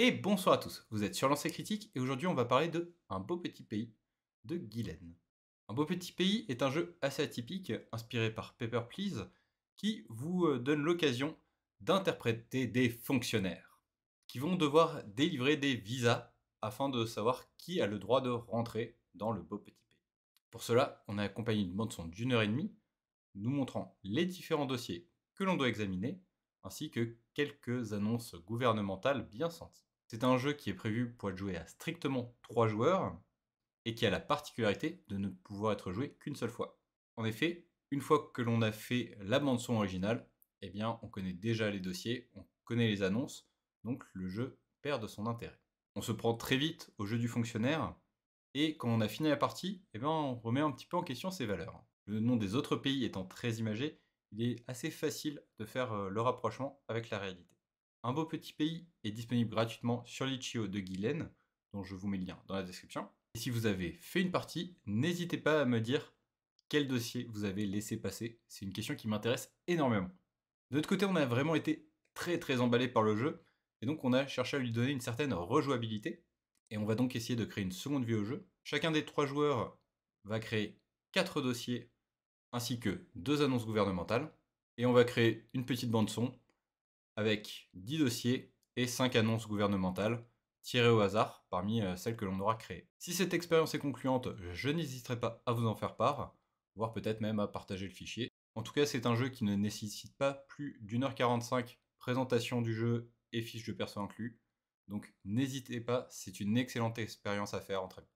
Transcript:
Et bonsoir à tous, vous êtes sur Lancer Critique et aujourd'hui on va parler de Un beau petit pays de Guylaine. Un beau petit pays est un jeu assez atypique inspiré par Paper Please qui vous donne l'occasion d'interpréter des fonctionnaires qui vont devoir délivrer des visas afin de savoir qui a le droit de rentrer dans le beau petit pays. Pour cela, on est accompagné d'une bande son d'une heure et demie nous montrant les différents dossiers que l'on doit examiner ainsi que quelques annonces gouvernementales bien senties. C'est un jeu qui est prévu pour être joué à strictement 3 joueurs et qui a la particularité de ne pouvoir être joué qu'une seule fois. En effet, une fois que l'on a fait la bande son originale, eh bien on connaît déjà les dossiers, on connaît les annonces, donc le jeu perd de son intérêt. On se prend très vite au jeu du fonctionnaire et quand on a fini la partie, eh bien on remet un petit peu en question ses valeurs. Le nom des autres pays étant très imagé, il est assez facile de faire le rapprochement avec la réalité. Un beau petit pays est disponible gratuitement sur l'itch.io de Guylaine, dont je vous mets le lien dans la description. Et si vous avez fait une partie, n'hésitez pas à me dire quel dossier vous avez laissé passer. C'est une question qui m'intéresse énormément. De notre côté, on a vraiment été très emballé par le jeu, et donc on a cherché à lui donner une certaine rejouabilité. Et on va donc essayer de créer une seconde vie au jeu. Chacun des 3 joueurs va créer 4 dossiers ainsi que 2 annonces gouvernementales. Et on va créer une petite bande son avec 10 dossiers et 5 annonces gouvernementales tirées au hasard parmi celles que l'on aura créées. Si cette expérience est concluante, je n'hésiterai pas à vous en faire part, voire peut-être même à partager le fichier. En tout cas, c'est un jeu qui ne nécessite pas plus d'1h45 présentation du jeu et fiche de perso inclus. Donc n'hésitez pas, c'est une excellente expérience à faire entre amis.